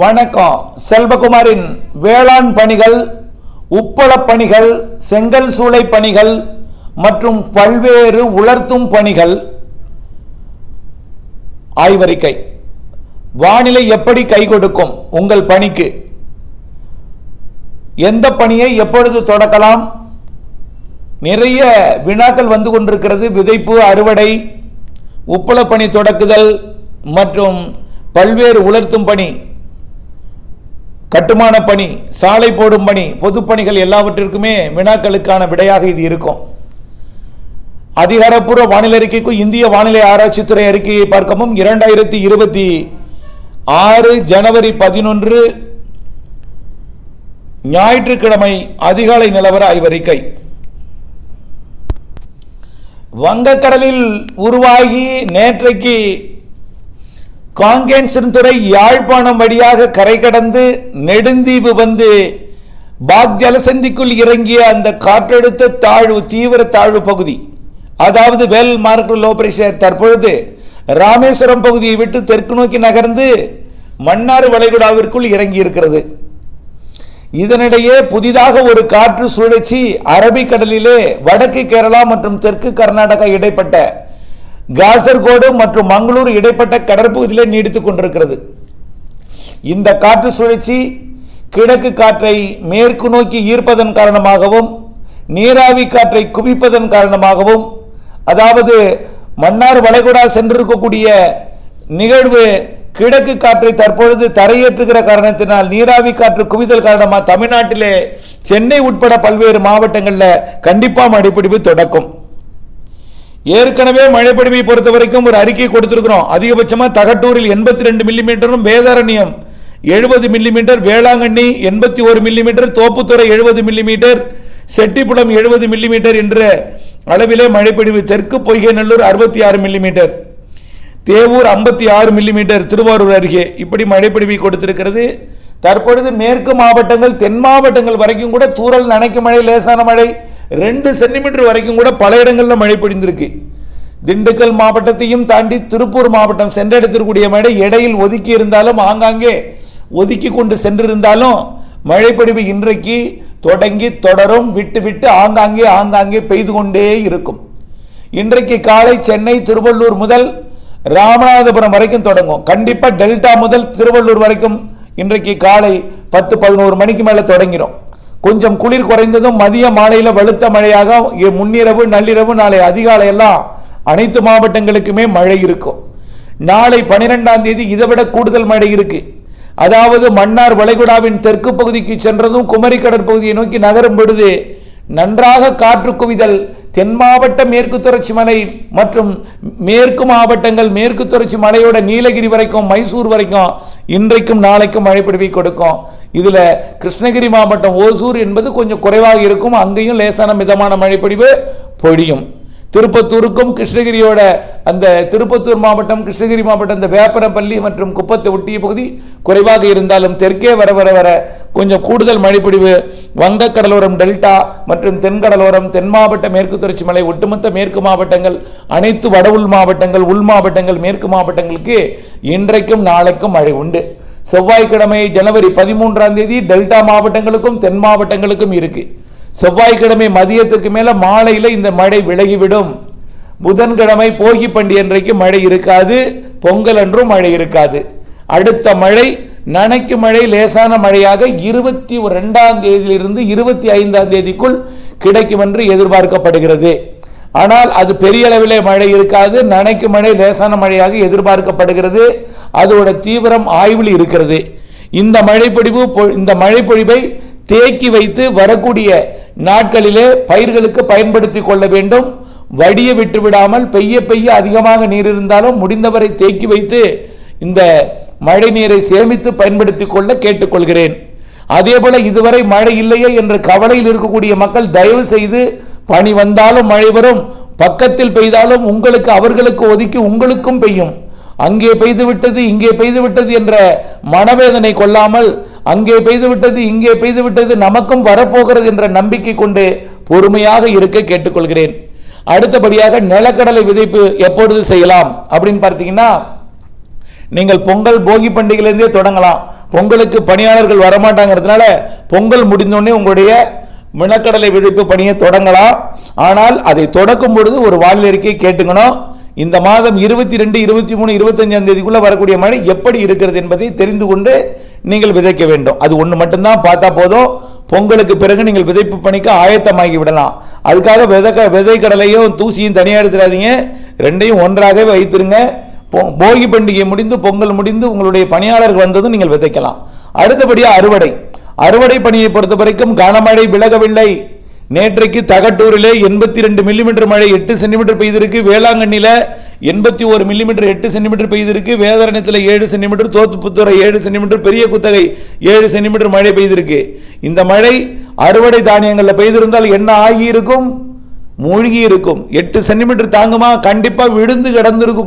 வணக்கம். செல்வகுமாரின் வேளாண் பணிகள், உப்பள பணிகள், செங்கல் சூளை பணிகள் மற்றும் பல்வேறு உலர்த்தும் பணிகள் ஆய்வறிக்கை. வானிலை எப்படி கை கொடுக்கும் உங்கள் பணிக்கு? எந்த பணியை எப்பொழுது தொடக்கலாம்? நிறைய வினாக்கள் வந்து கொண்டிருக்கிறது. விதைப்பு, அறுவடை, உப்பள பணி தொடக்குதல் மற்றும் பல்வேறு உலர்த்தும் பணி, கட்டுமான பணி, சாலை போடும் பணி, பொதுப்பணிகள் எல்லாவற்றிற்குமே வினாக்களுக்கான விடையாக இது இருக்கும். அதிகாரப்பூர்வ வானிலை அறிக்கைக்கும் இந்திய வானிலை ஆராய்ச்சித்துறை அறிக்கையை பார்க்கவும் 2026 ஜனவரி 11 ஞாயிற்றுக்கிழமை அதிகாலை நிலவர ஆய்வறிக்கை. வங்கக்கடலில் உருவாகி நேற்றைக்கு காங்கேசன்துறை யாழ்ப்பாணம் வழியாக கரை கடந்து நெடுந்தீவு வந்து பாக் ஜலசந்திக்குள் இறங்கிய அந்த காற்றழுத்த தாழ்வு, தீவிர தாழ்வு பகுதி, அதாவது வெல் மார்க் லோ பிரஷர், தற்பொழுது ராமேஸ்வரம் பகுதியை விட்டு தெற்கு நோக்கி நகர்ந்து மன்னார் வளைகுடாவிற்குள் இறங்கி இருக்கிறது. இதனிடையே புதிதாக ஒரு காற்று சுழற்சி அரபிக்கடலிலே வடக்கு கேரளா மற்றும் தெற்கு கர்நாடகா இடைப்பட்ட காசர்கோடு மற்றும் மங்களூர் இடைப்பட்ட கடற்பகுதியிலே நீடித்துக் கொண்டிருக்கிறது. இந்த காற்று சுழற்சி கிழக்கு காற்றை மேற்கு நோக்கி ஈர்ப்பதன் காரணமாகவும் நீராவி காற்றை குவிப்பதன் காரணமாகவும், அதாவது மன்னார் வளைகுடா சென்றிருக்கக்கூடிய நிகழ்வு கிழக்கு காற்றை தற்பொழுது தரையேற்றுகிற காரணத்தினால் நீராவி காற்று குவிதல் காரணமாக தமிழ்நாட்டிலே சென்னை உட்பட பல்வேறு மாவட்டங்களில் கண்டிப்பாக மழைப்பிடிப்பு தொடக்கும். ஏற்கனவே மழைப்பிடிப்பை பொறுத்த வரைக்கும் ஒரு அறிக்கை கொடுத்திருக்கிறோம். அதிகபட்சமாக தகட்டூரில் 82 மில்லிமீட்டரும், Vedaranyam 70 millimetre, Velankanni 81 millimetre, Thopputhurai 70 millimetre, Chettipulam 70 millimetre என்ற அளவிலே மழைப்பிடிவு. தெற்கு பொய்கைநல்லூர் 66 மில்லிமீட்டர், தேவூர் 56 மில்லிமீட்டர், திருவாரூர் அருகே இப்படி மழைப்பிடிவை கொடுத்திருக்கிறது. தற்பொழுது மேற்கு மாவட்டங்கள், தென் மாவட்டங்கள் வரைக்கும் கூட தூறல், நனைக்கும் மழை, லேசான மழை 2 சென்டிமீட்டர் வரைக்கும் கூட பல இடங்களில் மழை பொழிந்திருக்கு. திண்டுக்கல் மாவட்டத்தையும் தாண்டி திருப்பூர் மாவட்டம் சென்றெடுத்திருக்கூடிய மழை இடையில் ஒதுக்கி இருந்தாலும், ஆங்காங்கே ஒதுக்கி கொண்டு சென்றிருந்தாலும் மழைப்பொழிவு இன்றைக்கு தொடங்கி தொடரும். விட்டு விட்டு ஆங்காங்கே பெய்து கொண்டே இருக்கும். இன்றைக்கு காலை சென்னை, திருவள்ளூர் முதல் ராமநாதபுரம் வரைக்கும் தொடங்கும். கண்டிப்பா டெல்டா முதல் திருவள்ளூர் வரைக்கும் இன்றைக்கு காலை 10-11 மணிக்கு மேல தொடங்கிடும். கொஞ்சம் குளிர் குறைந்ததும் மதிய மாலையில வலுத்த மழையாக முன்னிரவு, நள்ளிரவு, நாளை அதிகாலை எல்லாம் அனைத்து மாவட்டங்களுக்குமே மழை இருக்கும். நாளை 12ஆம் தேதி இதைவிட கூடுதல் மழை இருக்கு. அதாவது மன்னார் வளைகுடாவின் தெற்கு பகுதிக்கு சென்றதும் குமரி கடற்பகுதியை நோக்கி நகரும் பொழுது நன்றாக காற்று குவிதல் தென் மாவட்ட மேற்கு தொடர்ச்சி மலை மற்றும் மேற்கு மாவட்டங்கள், மேற்கு தொடர்ச்சி மலையோட நீலகிரி வரைக்கும், மைசூர் வரைக்கும் இன்றைக்கும் நாளைக்கும் மழைப்பிடிவை கொடுக்கும். இதுல கிருஷ்ணகிரி மாவட்டம் ஓசூர் என்பது கொஞ்சம் குறைவாக இருக்கும். அங்கேயும் லேசான மிதமான மழைப்பிடிவு பொழியும். திருப்பத்தூருக்கும் கிருஷ்ணகிரியோட அந்த திருப்பத்தூர் மாவட்டம், கிருஷ்ணகிரி மாவட்டம், இந்த வேப்பரப்பள்ளி மற்றும் குப்பத்தை ஒட்டிய பகுதி குறைவாக இருந்தாலும் தெற்கே வர வர வர கொஞ்சம் கூடுதல் மழைப்பிடிவு வங்கக்கடலோரம், டெல்டா மற்றும் தென்கடலோரம், தென் மாவட்ட மேற்கு தொடர்ச்சி மலை, ஒட்டுமொத்த மேற்கு மாவட்டங்கள், அனைத்து வட உள் மாவட்டங்கள், உள் மாவட்டங்கள், மேற்கு மாவட்டங்களுக்கு இன்றைக்கும் நாளைக்கும் மழை உண்டு. செவ்வாய்க்கிழமை ஜனவரி 13ஆம் தேதி டெல்டா மாவட்டங்களுக்கும் தென் மாவட்டங்களுக்கும் இருக்கு. செவ்வாய்க்கிழமை மதியத்துக்கு மேல மாலையில இந்த மழை விலகிவிடும். புதன்கிழமை போகி பண்டிகை அன்றைக்கு மழை இருக்காது, பொங்கல் அன்றும் மழை இருக்காது. அடுத்த மழை நனைக்கு மழை, லேசான மழையாக 22ஆம் தேதியிலிருந்து 25ஆம் தேதிக்குள் கிடைக்கும் என்று எதிர்பார்க்கப்படுகிறது. ஆனால் அது பெரிய அளவிலே மழை இருக்காது. நனைக்கு மழை, லேசான மழையாக எதிர்பார்க்கப்படுகிறது. அதோட தீவிரம் ஆய்வில் இருக்கிறது. இந்த மழைப்பொழிவை தேக்கி வைத்து வரக்கூடிய நாட்களிலே பயிர்களுக்கு பயன்படுத்தி கொள்ள வேண்டும். வடிய விட்டு விடாமல் பெய்ய பெய்ய அதிகமாக நீர் இருந்தாலும் முடிந்தவரை தேக்கி வைத்து இந்த மழை நீரை சேமித்து பயன்படுத்தி கொள்ள கேட்டுக்கொள்கிறேன். அதே போல இதுவரை மழை இல்லையே என்ற கவலையில் இருக்கக்கூடிய மக்கள் தயவு செய்து, பனி வந்தாலும் மழை வரும், பக்கத்தில் பெய்தாலும் உங்களுக்கு அவர்களுக்கு ஒதுக்கி உங்களுக்கும் பெய்யும். அங்கே பெய்து விட்டது, இங்கே பெய்து விட்டது என்ற மனவேதனை கொள்ளாமல், அங்கே பெய்து விட்டது, இங்கே பெய்து விட்டது, நமக்கும் வரப்போகிறது என்ற நம்பிக்கை கொண்டு பொறுமையாக இருக்க கேட்டுக்கொள்கிறேன். அடுத்தபடியாக நிலக்கடலை விதைப்பு எப்பொழுது செய்யலாம் அப்படின்னு பார்த்தீங்கன்னா, நீங்கள் பொங்கல் போகி பண்டிகையிலிருந்தே தொடங்கலாம். பொங்கலுக்கு பணியாளர்கள் வரமாட்டாங்கிறதுனால பொங்கல் முடிந்தோடனே உங்களுடைய நிலக்கடலை விதைப்பு பணியை தொடங்கலாம். ஆனால் அதை தொடக்கும் பொழுது ஒரு வானிலை அறிக்கை கேட்டுக்கணும். இந்த மாதம் 22, 23, 25ஆம் தேதிக்குள்ள வரக்கூடிய மழை எப்படி இருக்கிறது என்பதை தெரிந்து கொண்டு நீங்கள் விதைக்க வேண்டும். அது ஒன்று மட்டும்தான் பார்த்தா போதும். பொங்கலுக்கு பிறகு நீங்கள் விதைப்பு பணிக்கு ஆயத்தமாகி விடலாம். அதுக்காக விதை கடலையும் தூசியும் தனியாக எடுத்துடாதீங்க, ரெண்டையும் ஒன்றாகவே வைத்திருங்க. போகி பண்டிகை முடிந்து பொங்கல் முடிந்து உங்களுடைய பணியாளர்கள் வந்ததும் நீங்கள் விதைக்கலாம். அடுத்தபடியாக அறுவடை பணியை பொறுத்த வரைக்கும் கனமழை விலகவில்லை. நேற்றைக்கு தகட்டூரிலே 82 மில்லிமீட்டர் மழை 8 சென்டிமீட்டர் பெய்திருக்கு. வேளாங்கண்ணில 81 மில்லிமீட்டர் 8 சென்டிமீட்டர் பெய்திருக்கு. வேதாரண்யத்தில் 7 சென்டிமீட்டர், தோத்துப்புத்துறை 7 சென்டிமீட்டர், பெரிய குத்தகை 7 சென்டிமீட்டர் மழை பெய்திருக்கு. இந்த மழை அறுவடை தானியங்களில் பெய்திருந்தால் என்ன ஆகியிருக்கும்? மூழ்கி இருக்கும். 8 சென்டிமீட்டர் தாங்குமா? கண்டிப்பா விழுந்து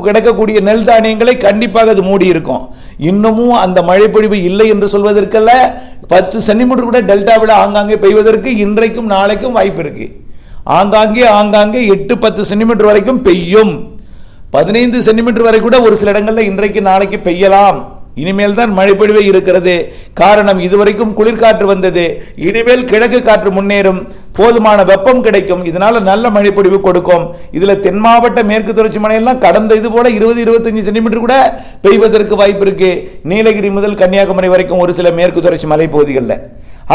கிடக்கக்கூடிய நெல் தானியங்களை கண்டிப்பாக அது மூடி இருக்கும். இன்னமும் அந்த மழை பொழிவு இல்லை என்று சொல்வதற்கல்ல, 10 சென்டிமீட்டர் கூட டெல்டாவில் ஆங்காங்கே பெய்வதற்கு இன்றைக்கும் நாளைக்கும் வாய்ப்பு இருக்கு. ஆங்காங்கே 8-10 சென்டிமீட்டர் வரைக்கும் பெய்யும். 15 சென்டிமீட்டர் வரை கூட ஒரு சில இடங்களில் இன்றைக்கு நாளைக்கு பெய்யலாம். இனிமேல் தான் மழைப்பொழிவே இருக்கிறது. காரணம், இதுவரைக்கும் குளிர்காற்று வந்தது, இனிமேல் கிழக்கு காற்று முன்னேறும், போதுமான வெப்பம் கிடைக்கும், இதனால நல்ல மழைப்பொழிவு கொடுக்கும். இதுல தென் மாவட்ட மேற்கு தொடர்ச்சி மலையெல்லாம் கடந்த இது போல 20-25 சென்டிமீட்டர் கூட பெய்வதற்கு வாய்ப்பு இருக்கு. நீலகிரி முதல் கன்னியாகுமரி வரைக்கும் ஒரு சில மேற்கு தொடர்ச்சி மலை பகுதிகளில்.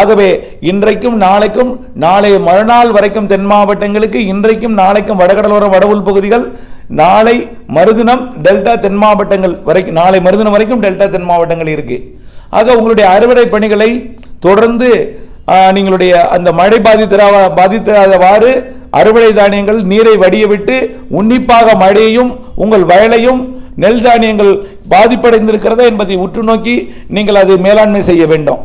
ஆகவே இன்றைக்கும் நாளைக்கும், நாளை மறுநாள் வரைக்கும் தென் மாவட்டங்களுக்கு, இன்றைக்கும் நாளைக்கும் வடகடலோர வடவுள் பகுதிகள், நாளை மறுதினம் டெல்டா தென் மாவட்டங்கள் வரைக்கும், நாளை மறுதினம் வரைக்கும் டெல்டா தென் மாவட்டங்கள் இருக்கு. ஆக உங்களுடைய அறுவடை பணிகளை தொடர்ந்து நீங்களுடைய அந்த மழை பாதித்தவாறு அறுவடை தானியங்கள் நீரை வடிய விட்டு உன்னிப்பாக மழையையும் உங்கள் வயலையும் நெல் தானியங்கள் பாதிப்படைந்திருக்கிறதா என்பதை உற்று நோக்கி நீங்கள் அதை மேலாண்மை செய்ய வேண்டும்.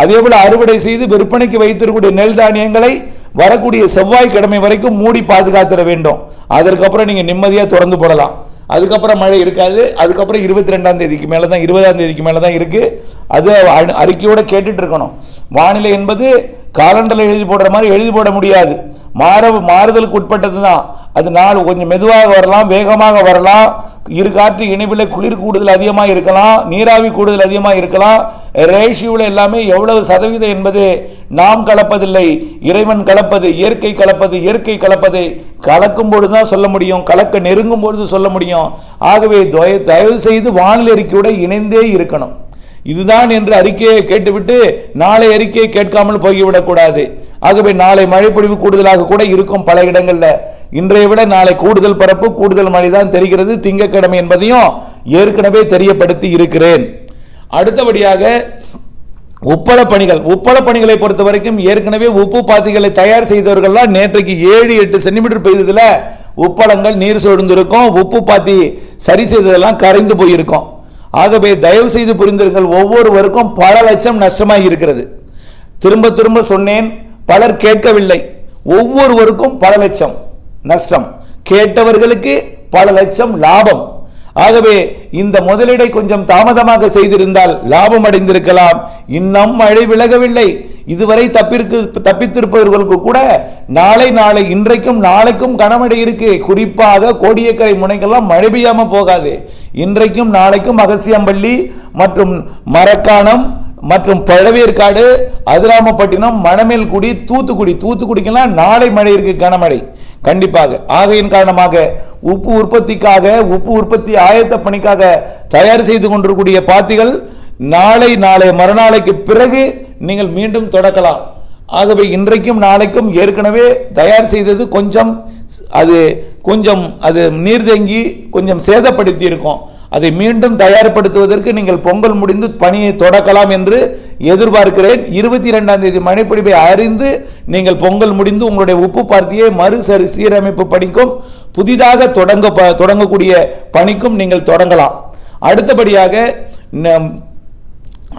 அதேபோல அறுவடை செய்து விற்பனைக்கு வைத்திருக்கக்கூடிய நெல் தானியங்களை வரக்கூடிய செவ்வாய்க்கிழமை வரைக்கும் மூடி பாதுகாத்திட வேண்டும். அதற்கப்புறம் நீங்க நிம்மதியா திறந்து போடலாம். அதுக்கப்புறம் மழை இருக்காது. அதுக்கப்புறம் 22ஆம் தேதிக்கு மேல தான், 20ஆம் தேதிக்கு மேல தான் இருக்கு. அது அறிக்கையோட கேட்டுட்டு இருக்கணும். வானிலை என்பது காலண்டர்ல எழுதி போடுற மாதிரி எழுதி போட முடியாது. மாறுதலுக்கு உட்பட்டது தான். அது நாள் கொஞ்சம் மெதுவாக வரலாம், வேகமாக வரலாம். இரு காற்று இணைப்பில் குளிர் கூடுதல் அதிகமாக இருக்கலாம், நீராவி கூடுதல் அதிகமாக இருக்கலாம். ரேஷியோவில் எல்லாமே எவ்வளவு சதவீதம் என்பது நாம் கலப்பதில்லை, இறைவன் கலப்பது, இயற்கை கலப்பது. இயற்கை கலப்பது கலக்கும் பொழுதுதான் சொல்ல முடியும், கலக்க நெருங்கும் பொழுது சொல்ல முடியும். ஆகவே தயவு செய்து வானிலை அறிக்கையோட இணைந்தே இருக்கணும். இதுதான் என்று அறிக்கையை கேட்டுவிட்டு நாளை அறிக்கையை கேட்காமல் போய்விடக்கூடாது. ஆகவே நாளை மழைப்பொழிவு கூடுதலாக கூட இருக்கும் பல இடங்கள்ல. இன்றைய விட நாளை கூடுதல் பரப்பு, கூடுதல் மழை தான் தெரிகிறது திங்கட்கிழமை என்பதையும் ஏற்கனவே தெரியப்படுத்தி இருக்கிறேன். அடுத்தபடியாக உப்பள பணிகளை பொறுத்த வரைக்கும் ஏற்கனவே உப்பு பாத்திகளை தயார் செய்தவர்கள் நேற்றைக்கு 7-8 சென்டிமீட்டர் பெய்ததுல உப்பளங்கள் நீர் சூழ்ந்திருக்கும். உப்பு பாத்தி சரி செய்ததெல்லாம் கரைந்து போயிருக்கும். ஆகவே தயவு செய்து புரிந்திருங்கள், ஒவ்வொருவருக்கும் பல லட்சம் நஷ்டமாகி இருக்கிறது. திரும்ப திரும்ப சொன்னேன், பலர் கேட்கவில்லை. ஒவ்வொருவருக்கும் பல லட்சம் நஷ்டம், கேட்டவர்களுக்கு பல லட்சம் லாபம். ஆகவே இந்த முதலீடை கொஞ்சம் தாமதமாக செய்திருந்தால் லாபம் அடைந்திருக்கலாம். இன்னும் மழை விலகவில்லை. இதுவரை தப்பித்திருப்பவர்களுக்கு கூட நாளை இன்றைக்கும் நாளைக்கும் கனமழை இருக்கு. குறிப்பாக கோடியக்கரை முனைக்கெல்லாம் மழை பெய்யாம போகாது. இன்றைக்கும் நாளைக்கும் அகசியம்பள்ளி மற்றும் மரக்காணம் மற்றும் பழவேற்காடு, அதிராமப்பட்டினம், மணமேல்குடி, தூத்துக்குடிக்கெல்லாம் நாளை மழை இருக்கு, கனமழை கண்டிப்பாக. ஆகையின் காரணமாக உப்பு உற்பத்தி ஆயத்த பணிக்காக தயார் செய்து கொண்டிருக்கூடிய பாத்திகள் நாளை மறுநாளைக்கு பிறகு நீங்கள் மீண்டும் தொடக்கலாம். ஆகவே இன்றைக்கும் நாளைக்கும் ஏற்கனவே தயார் செய்தது கொஞ்சம் நீர் தேங்கி கொஞ்சம் சேதப்படுத்தி இருக்கும். அதை மீண்டும் தயார்படுத்துவதற்கு நீங்கள் பொங்கல் முடிந்து பணியை தொடக்கலாம் என்று எதிர்பார்க்கிறேன். 22ஆம் தேதி மழைப்பொழிவை அறிந்து நீங்கள் பொங்கல் முடிந்து உங்களுடைய உப்பு பார்த்தியை சீரமைப்பு பணிக்கும் புதிதாக தொடங்கக்கூடிய பணிக்கும் நீங்கள் தொடங்கலாம். அடுத்தபடியாக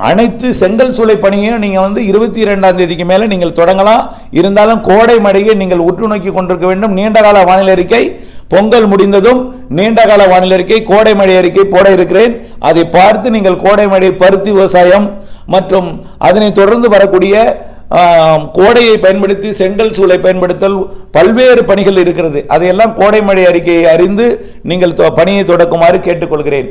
அனைத்து செங்கல் சூளை பணியையும் நீங்க 22ஆம் தேதிக்கு மேல நீங்கள் தொடங்கலாம். இருந்தாலும் கோடை மழையை நீங்கள் உற்று நோக்கி கொண்டிருக்க வேண்டும். நீண்டகால வானிலை அறிக்கை பொங்கல் முடிந்ததும் நீண்டகால வானிலை அறிக்கை, கோடை மழை அறிக்கை போட இருக்கிறேன். அதை பார்த்து நீங்கள் கோடை மழை, பருத்தி விவசாயம் மற்றும் அதனை தொடர்ந்து வரக்கூடிய கோடையை பயன்படுத்தி செங்கல் சூளை பயன்படுத்தல் பல்வேறு பணிகள் இருக்கிறது. அதையெல்லாம் கோடை மழை அறிக்கையை அறிந்து நீங்கள் பணியை தொடக்குமாறு கேட்டுக்கொள்கிறேன்.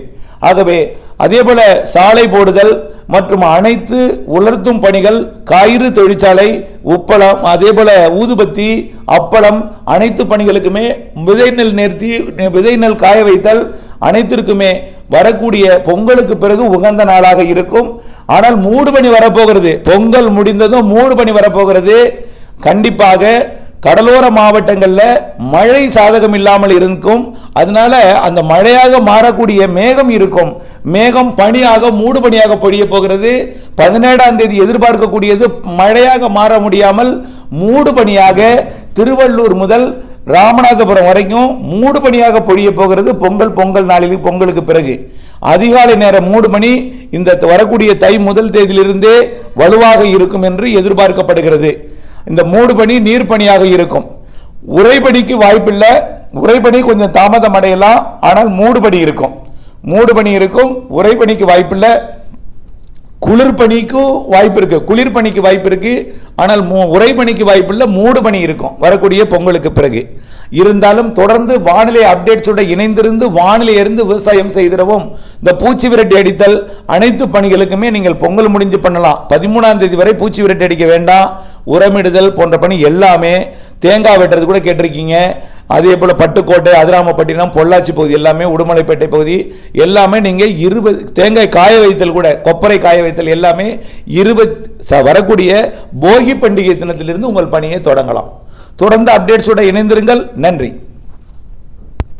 ஆகவே அதே போல சாலை போடுதல், மற்றும் அனைத்து உலர்த்தும் பணிகள், கயிறு தொழிற்சாலை, உப்பளம், அதே போல ஊதுபத்தி, அப்பளம், அனைத்து பணிகளுக்குமே விதை நெல் நேர்த்தி, விதை நெல் காய வைத்தல் அனைத்திற்குமே வரக்கூடிய பொங்கலுக்கு பிறகு உகந்த நாளாக இருக்கும். ஆனால் மூடு பனி வரப்போகிறது. பொங்கல் முடிந்ததும் மூடு பனி வரப்போகிறது. கண்டிப்பாக கடலோர மாவட்டங்களில் மழை சாதகம் இல்லாமல் இருக்கும். அதனால அந்த மழையாக மாறக்கூடிய மேகம் இருக்கும். மேகம் பனியாக மூடு பனியாக பொழிய போகிறது. 17ஆம் தேதி எதிர்பார்க்கக்கூடியது மழையாக மாற முடியாமல் மூடு பனியாக திருவள்ளூர் முதல் ராமநாதபுரம் வரைக்கும் மூடு பனியாக பொழிய போகிறது. பொங்கல் நாளில் பொங்கலுக்கு பிறகு அதிகாலை நேர மூடு பனி இந்த வரக்கூடிய தை முதல் தேதியிலிருந்தே வலுவாக இருக்கும் என்று எதிர்பார்க்கப்படுகிறது. இந்த மூடு பனி நீர் பனியாக இருக்கும். உறைபனிக்கு வாய்ப்பில்லை. உறைபனி கொஞ்சம் தாமதம் அடையலாம். ஆனால் மூடு பனி இருக்கும். மூடு பனி இருக்கும். உறைபனிக்கு வாய்ப்பில்லை. குளிர்பனிக்கு வாய்ப்பு இருக்கு. குளிர்பனிக்கு வாய்ப்பு இருக்கு. ஆனால் உறைபனிக்கு வாய்ப்பில்லை. மூடு பனி இருக்கும் வரக்கூடிய பொங்கலுக்கு பிறகு. இருந்தாலும் தொடர்ந்து வானிலை அப்டேட்ஸோட இணைந்திருந்து வானிலை இருந்து விவசாயம் செய்திடவும். இந்த பூச்சி விரட்டி அடித்தல் அனைத்து பணிகளுக்குமே நீங்கள் பொங்கல் முடிஞ்சு பண்ணலாம். 13ஆம் தேதி வரை பூச்சி விரட்டி அடிக்க வேண்டாம். உரமிடுதல் போன்ற பணி எல்லாமே, தேங்காய் வெட்டுறது கூட கேட்டிருக்கீங்க. அதே போல பட்டுக்கோட்டை, அதிராமப்பட்டினம், பொள்ளாச்சி பகுதி எல்லாமே, உடுமலைப்பேட்டை பகுதி எல்லாமே நீங்கள் 20 தேங்காய் காய வைத்தல் கூட, கொப்பரை காய வைத்தல் எல்லாமே 20 வரக்கூடிய போகி பண்டிகை தினத்திலிருந்து உங்கள் பணியை தொடங்கலாம். தொடர்ந்து அப்டேட்ஸோட இணைந்திருங்கள். நன்றி.